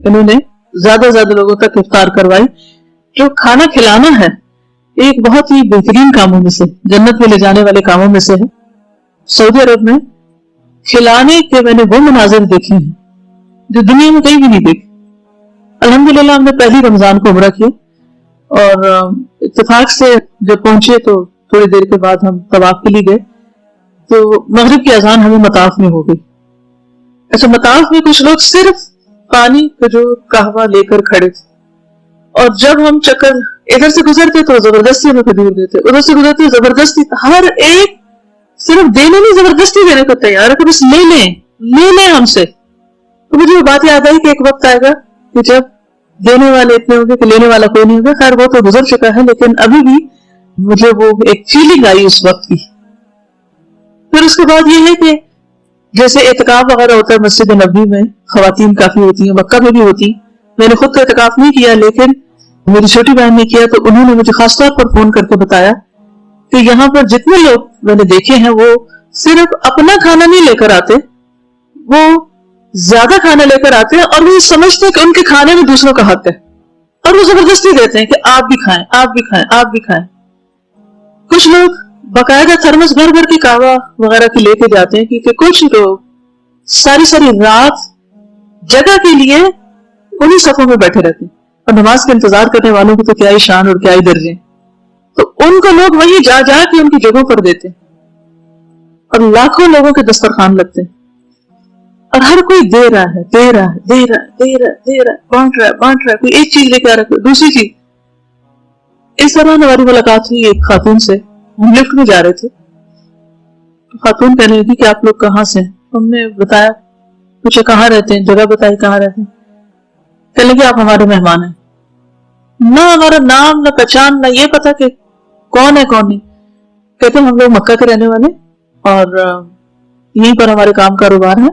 انہوں نے زیادہ زیادہ لوگوں تک افطار کروائی. جو کھانا کھلانا ہے ایک بہت ہی بہترین کاموں میں سے، جنت میں لے جانے والے کاموں میں سے ہے. سعودی عرب میں کھلانے کے میں نے وہ مناظر دیکھے ہیں جو دنیا میں کہیں بھی نہیں دیکھے. الحمدللہ ہم نے پہلی رمضان کو عمرہ کیا اور اتفاق سے جب پہنچے تو تھوڑی دیر کے بعد ہم طواف کے لیے گئے تو مغرب کی اذان ہمیں مطاف میں ہو گئی. اچھا، مطاف میں کچھ لوگ صرف پانی کھجور قہوہ لے کر کھڑے تھے اور جب ہم چکر ادھر سے گزرتے تو زبردستی ہمیں کھجور دیتے، ادھر سے گزرتے زبردستی، ہر ایک صرف دینے نہیں زبردستی دینے کو تیار ہے کہ بس لے لیں ہم سے. تو مجھے وہ بات یاد آئی کہ ایک وقت آئے گا کہ جب دینے والے اتنے ہوں گے کہ لینے والا کوئی نہیں ہوگا. خیر وہ تو گزر چکا ہے، لیکن ابھی بھی مجھے وہ ایک فیلنگ آئی اس وقت کی. پھر اس کے بعد یہ ہے کہ جیسے اعتکاف وغیرہ ہوتا ہے مسجد نبوی میں، خواتین کافی ہوتی ہیں، مکہ میں بھی ہوتی. میں نے خود تو اعتکاف نہیں کیا لیکن میری چھوٹی بہن نے کیا، تو انہوں نے مجھے خاص طور پر فون کر کے بتایا کہ یہاں پر جتنے لوگ میں نے دیکھے ہیں وہ صرف اپنا کھانا نہیں لے کر آتے، وہ زیادہ کھانا لے کر آتے ہیں اور وہ سمجھتے ہیں کہ ان کے کھانے میں دوسروں کا حق ہے اور وہ زبردستی دیتے ہیں کہ آپ بھی کھائیں آپ بھی کھائیں آپ بھی کھائیں. کچھ لوگ باقاعدہ تھرمس بھر بھر کے قہوہ وغیرہ کی لے کے جاتے ہیں کیونکہ کچھ لوگ ساری رات جگہ کے لیے انہی صفوں میں بیٹھے رہتے ہیں اور نماز کا انتظار کرنے والوں کی تو کیا ہی شان اور کیا ہی درجے. تو ان کو لوگ وہی جا کے ان کی جگہوں پر دیتے ہیں اور لاکھوں لوگوں کے دسترخوان لگتے ہیں اور ہر کوئی دے رہا ہے بانٹ رہا ہے. کوئی ایک چیز لے کے آ رہا ہے دوسری چیز. اس طرح ہماری ملاقات ہوئی ایک خاتون سے. ہم لفٹ میں جا رہے تھے، خاتون کہنے لگی کہ آپ لوگ کہاں سے ہیں؟ ہم نے بتایا، پوچھا کہاں رہتے ہیں، جگہ بتائی کہاں رہتے ہیں. کہنے لگی آپ ہمارے مہمان ہیں. نہ ہمارا نام نہ پہچان نہ یہ پتا کہ کون ہے کون نہیں. کہتے ہیں ہم لوگ مکہ کے رہنے والے اور یہیں پر ہمارے کام کاروبار ہے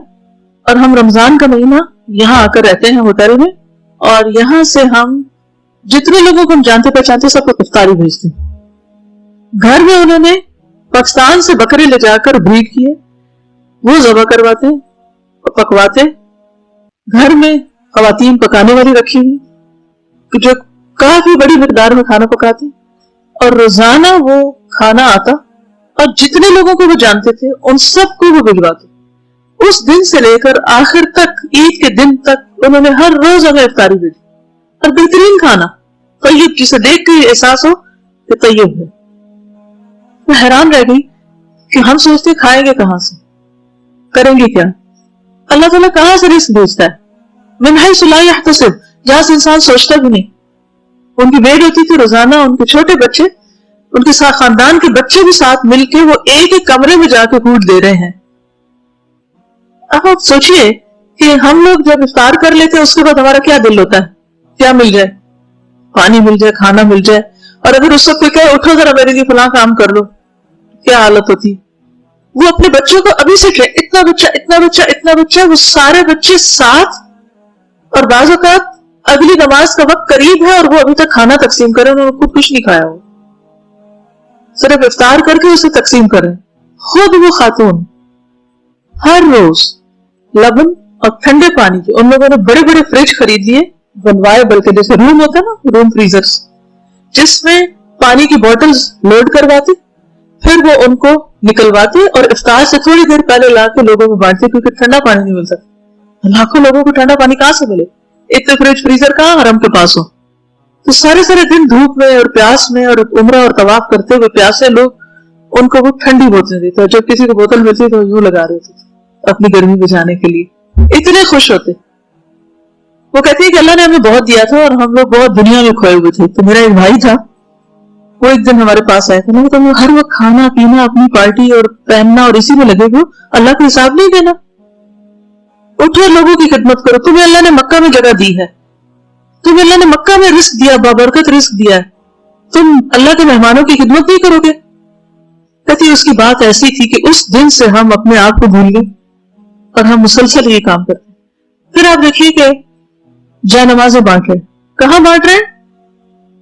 اور ہم رمضان کا مہینہ یہاں آ کر رہتے ہیں ہوٹل میں اور یہاں سے ہم جتنے لوگوں کو ہم جانتے پہچانتے سب کو افطاری بھیجتے ہیں. گھر میں انہوں نے پاکستان سے بکرے لے جا کر بریڈ کیے، وہ ذبح کرواتے اور پکواتے. گھر میں خواتین پکانے والی رکھی ہوئی جو کافی بڑی مقدار میں کھانا پکاتے اور روزانہ وہ کھانا آتا اور جتنے لوگوں کو وہ جانتے تھے ان سب کو وہ بھجواتے. اس دن سے لے کر آخر تک عید کے دن تک انہوں نے ہر روز ہمیں افطاری بھیجی اور بہترین کھانا طیب، جسے دیکھ کے احساس ہو کہ طیب ہے. میں حیران رہ گئی کہ ہم سوچتے کھائیں گے کہاں سے، کریں گے کیا. اللہ تعالیٰ کہاں سے رزق بھیجتا ہے؟ من حیث لا یحتسب، جہاں سے انسان سوچتا بھی نہیں. ان کی بیڈ ہوتی تھی روزانہ، ان کے چھوٹے بچے، ان کے ساتھ خاندان کے بچے بھی ساتھ مل کے وہ ایک ایک کمرے میں جا کے کوٹ دے رہے ہیں. اب آپ سوچئے کہ ہم لوگ جب افطار کر لیتے ہیں اس کے بعد ہمارا کیا دل ہوتا ہے، کیا مل جائے، پانی مل جائے، کھانا مل جائے. اور اگر اس وقت کوئی کہے اٹھو ذرا میرے لیے فلاں کام کر لو، کیا حالت ہوتی. وہ اپنے بچوں کو ابھی سے اتنا بچہ وہ سارے بچے ساتھ، اور بعض اوقات اگلی نماز کا وقت قریب ہے اور وہ ابھی تک کھانا تقسیم کرے، انہوں نے خود کچھ نہیں کھایا، ہو صرف افطار کر کے اسے تقسیم کرے. خود وہ خاتون ہر روز لبن اور ٹھنڈے پانی کے ان لوگوں نے بڑے بڑے فریج خرید لیے، بنوائے، بلکہ جیسے روم ہوتا ہے نا، روم فریزرز، جس میں پانی کی بوٹلز لوڈ کرواتے، پھر وہ ان کو نکلواتے اور افطار سے تھوڑی دیر پہلے لا کے لوگوں میں بانٹتے کیونکہ ٹھنڈا پانی نہیں مل سکتا. لاکھوں لوگوں کو ٹھنڈا پانی کہاں سے ملے، اتنے فریج فریزر کہاں حرم کے پاس ہو. تو سارے دن دھوپ میں اور پیاس میں اور عمرہ اور طواف کرتے ہوئے پیاسے لوگ ان کو وہ ٹھنڈی بوتلیں دیتے اور جب کسی کو بوتل ملتی تو یوں لگا رہے تھے اپنی گرمی بجھانے کے لیے. اتنے خوش ہوتے. وہ کہتے ہیں کہ اللہ نے ہمیں بہت دیا تھا اور ہم لوگ بہت دنیا میں کھوئے ہوئے تھے. تو میرا ایک بھائی تھا، وہ ایک دن ہمارے پاس آیا تھا، تو ہر وقت کھانا پینا اپنی پارٹی اور پہننا اور اسی میں لگے ہوئے، اللہ کو حساب نہیں دینا. اٹھو لوگوں کی خدمت کرو، تمہیں اللہ نے مکہ میں جگہ دی ہے، تمہیں اللہ نے مکہ میں رزق دیا، بابرکت رزق دیا ہے، تم اللہ کے مہمانوں کی خدمت نہیں کرو گے. کہتی اس کی بات ایسی تھی کہ اس دن سے ہم اپنے آپ کو بھول گئے اور ہم مسلسل یہ کام کرتے. پھر آپ دیکھیے کہ جا نمازیں بانٹ رہے، کہاں بانٹ رہے؟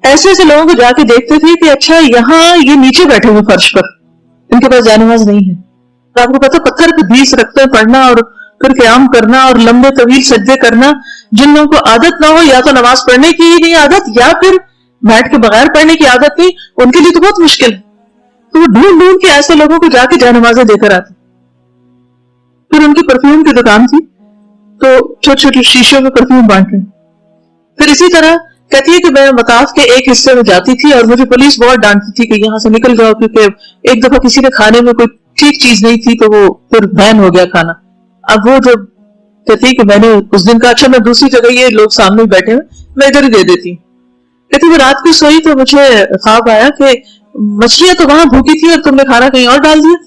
ایسے لوگوں کو جا کے دیکھتے تھے کہ اچھا یہاں یہ نیچے بیٹھے ہوئے فرش پر، ان کے پاس جا نماز نہیں ہے. تو آپ کو پتا پتھر پہ 20 رکھتے پڑھنا اور پھر قیام کرنا اور لمبے طویل سجدے کرنا. جن لوگوں کو عادت نہ ہو یا تو نماز پڑھنے کی ہی نہیں عادت یا پھر بیٹھ کے بغیر پڑھنے کی عادت نہیں, ان کے لیے تو بہت مشکل ہے. تو وہ ڈھونڈ ڈھونڈ کے ایسے لوگوں کو جا کے جائے نمازیں دے کر آتے. پھر ان کی پرفیوم کی دکان تھی تو چھوٹے چھوٹے شیشوں میں پرفیوم بانٹ رہے. پھر اسی طرح کہتی ہے کہ میں مطاف کے ایک حصے میں جاتی تھی اور مجھے پولیس بہت ڈانٹتی تھی کہ یہاں سے نکل جاؤ, کیونکہ ایک دفعہ کسی نے کھانے میں کوئی ٹھیک چیز نہیں تھی تو وہ پھر بین ہو گیا کھانا. اب وہ جب کہتی کہ میں نے اس دن کہا اچھا میں دوسری جگہ, یہ لوگ سامنے بیٹھے ہیں میں ادھر ہی دے دیتی ہوں. کہتی میں رات کو سوئی تو مجھے خواب آیا کہ مچھلیاں تو وہاں بھوکی تھی اور تم نے کھانا کہیں اور ڈال دیا.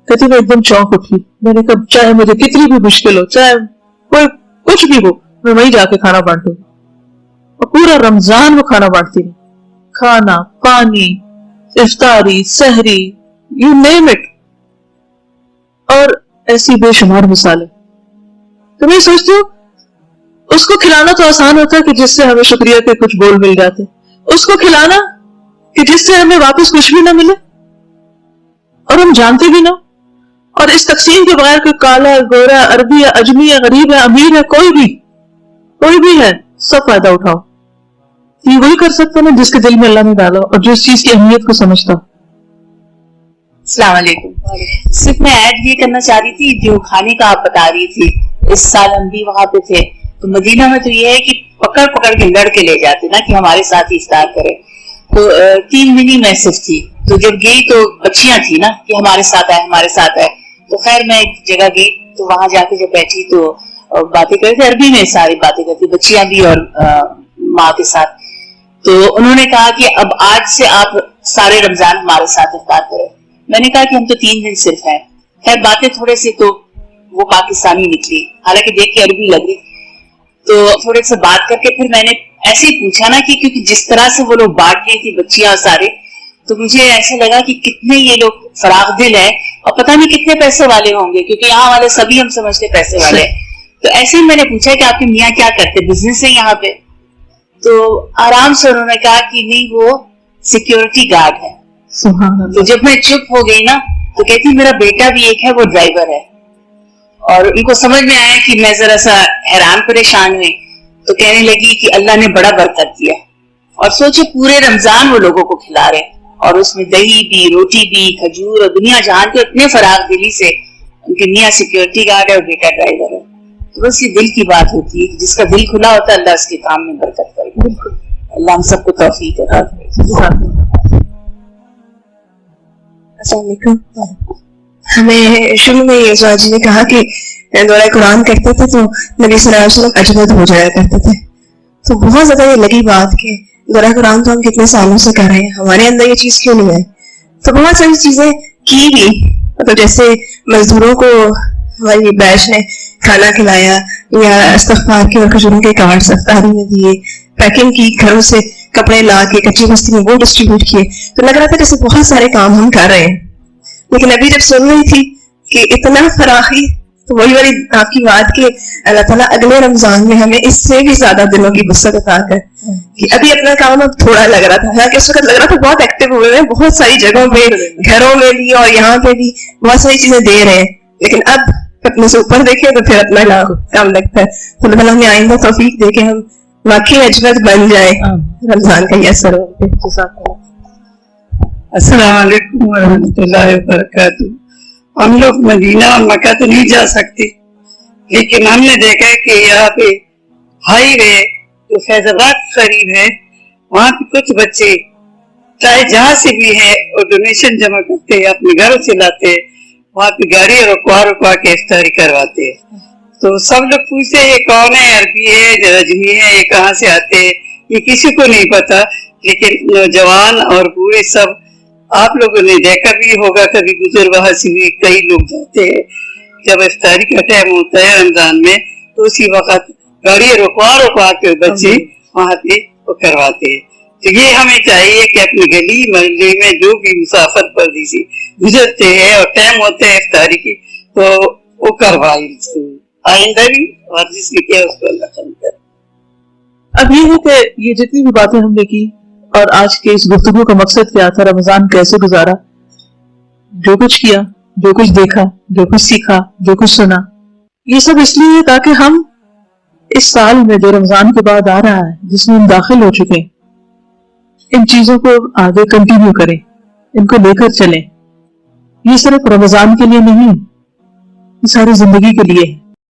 کہتی میں ایک دم چونک اٹھی. میں نے کہا چاہے مجھے کتنی بھی مشکل ہو, چاہے کوئی کچھ بھی ہو, میں وہیں جا کے کھانا بانٹوں. اور پورا رمضان وہ کھانا بانٹتی رہی, کھانا, پانی, افطاری, سحری, یو نیم اٹ, اور ایسی بے شمار مثالیں. تو میں سوچتی ہوں اس کو کھلانا تو آسان ہوتا ہے کہ جس سے ہمیں شکریہ کے کچھ بول مل جاتے, اس کو کھلانا کہ جس سے ہمیں واپس کچھ بھی نہ ملے اور ہم جانتے بھی نہ. اور اس تقسیم کے بغیر کوئی کالا, گورا, عربی یا اجمی یا غریب ہے, امیر ہے, کوئی بھی ہے, سب فائدہ اٹھاؤ. یہ وہی کر سکتا نا جس کے دل میں اللہ نے ڈالا اور جو اس چیز کی اہمیت کو سمجھتا. السلام علیکم. صرف میں ایڈ یہ کرنا چاہ رہی تھی جو کھانے کا آپ بتا رہی تھی, اس سال ہم بھی وہاں پہ تھے تو مدینہ میں تو یہ ہے کہ پکڑ کے لڑ کے لے جاتے نا کہ ہمارے ساتھ ہی افطار کرے. تو 3 منی میں صرف تھی, تو جب گئی تو بچیاں تھی نا کہ ہمارے ساتھ آئے. تو خیر میں ایک جگہ گئی تو وہاں جا کے جب بیٹھی تو باتیں کرتے تھے, عربی میں ساری باتیں کرتی, بچیاں بھی اور ماں کے ساتھ. تو انہوں نے کہا کہ اب آج سے آپ سارے رمضان ہمارے ساتھ افطار کریں. میں نے کہا کہ ہم تو 3 دن صرف ہیں. خیر باتیں تھوڑے سے تو وہ پاکستانی نکلی, حالانکہ دیکھ کے عربی لگ رہی. تو تھوڑے سے بات کر کے پھر میں نے ایسے ہی پوچھا نا کہ کیونکہ جس طرح سے وہ لوگ بانٹ رہی تھی بچیاں سارے, تو مجھے ایسا لگا کہ کتنے یہ لوگ فراغ دل ہیں اور پتہ نہیں کتنے پیسے والے ہوں گے, کیونکہ یہاں والے سبھی ہم سمجھتے پیسے والے. تو ایسے ہی میں نے پوچھا کہ آپ کے میاں کیا کرتے, بزنس ہے یہاں پہ؟ تو آرام سے انہوں نے کہا کہ نہیں وہ سیکیورٹی گارڈ ہے. تو جب میں چپ ہو گئی نا تو کہتی میرا بیٹا بھی ایک ہے وہ ڈرائیور ہے. اور ان کو سمجھ میں آیا کہ میں ذرا سا حیران پریشان ہوئی تو کہنے لگی کہ اللہ نے بڑا برکت دیا. اور سوچے پورے رمضان وہ لوگوں کو کھلا رہے, اور اس میں دہی بھی, روٹی بھی, کھجور, اور دنیا جہان کے اتنے فراغ دلی سے ان کے میاں سیکیورٹی گارڈ ہے اور بیٹا ڈرائیور ہے. تو بس یہ دل کی بات ہوتی ہے, جس کا دل کھلا ہوتا ہے اللہ اس کے کام میں برکت کرے. بالکل, اللہ ہم سب کو توفیق عطا کرے. السلام علیکم. ہمیں شروع میں یہ سوال جی نے کہا کہ دورہ قرآن کرتے تھے تو نبی صلی اللہ علیہ وسلم اجود ہو جایا کرتے تھے. تو بہت زیادہ یہ لگی بات کہ دورہ قرآن تو ہم کتنے سالوں سے کر رہے ہیں, ہمارے اندر یہ چیز کیوں نہیں ہے؟ تو بہت ساری چیزیں کی بھی, تو جیسے مزدوروں کو ہماری بیچ نے کھانا کھلایا, یا استغفار کے اور کھجوروں کے کارڈ افطاری میں دیے, پیکنگ کی, گھروں سے کپڑے لا کے کچی بستی میں وہ ڈسٹریبیوٹ کیے. تو لگ رہا تھا جیسے بہت سارے کام ہم کر رہے ہیں. لیکن ابھی جب سن رہی تھی کہ اتنا فراخی, تو وہی والی آپ کی بات کہ اللہ تعالیٰ اگلے رمضان میں ہمیں اس سے بھی زیادہ دلوں کی وسعت عطا کر. کہ ابھی اپنا کام اب تھوڑا لگ رہا تھا, حالانکہ اس وقت لگ رہا تھا بہت ایکٹیو ہوئے ہیں, بہت ساری جگہوں پہ, گھروں میں بھی اور یہاں پہ بھی بہت ساری چیزیں دے رہے ہیں. لیکن اب اپنے سے اوپر دیکھیں تو پھر اپنا کام لگتا ہے. تو اللہ ہمیں آئندہ توفیق دے کے ہم واقعی اجمت بن جائے, رمضان کا یہ اثر ہو. السلام علیکم ورحمۃ اللہ وبرکاتہ. ہم لوگ مدینہ اور مکہ تو نہیں جا سکتے, لیکن ہم نے دیکھا ہے کہ یہاں پہ ہائی وے جو فیض آباد قریب ہے, وہاں پہ کچھ بچے چاہے جہاں سے بھی ہے اور ڈونیشن جمع کرتے ہیں, اپنے گھروں سے لاتے, وہاں پہ گاڑی رکوا کے افطاری کرواتے. تو سب لوگ پوچھتے یہ کون ہے, عربی ہے, رجمی ہے, یہ کہاں سے آتے ہیں, یہ کسی کو نہیں پتا. لیکن نوجوان اور بوڑھے سب, آپ لوگوں نے دیکھا بھی ہوگا کبھی گزر وہاں سے بھی کئی لوگ جاتے ہیں. جب افطاری کا ٹائم ہوتا ہے رمضان میں تو اسی وقت گاڑی رکوا کے بچے وہاں پہ وہ کرواتے ہیں. تو یہ ہمیں چاہیے کہ اپنی گلی محلے میں جو بھی مسافر پردیسی گزرتے ہیں اور ٹائم ہوتے ہیں افطاری کی تو وہ کروائے. آئندہ بھی ورزش بھی کیا اس کو اللہ کرے. اب یہ ہے کہ یہ جتنی بھی باتیں ہم نے کی اور آج کے اس گفتگو کا مقصد کیا تھا, رمضان کیسے گزارا, جو کچھ کیا, جو کچھ دیکھا, جو کچھ سیکھا, جو کچھ سنا, یہ سب اس لیے تاکہ ہم اس سال میں جو رمضان کے بعد آ رہا ہے، جس میں ہم داخل ہو چکے ہیں، ان چیزوں کو آگے کنٹینیو کریں، ان کو لے کر چلیں. یہ صرف رمضان کے لیے نہیں، یہ ساری زندگی کے لیے ہے.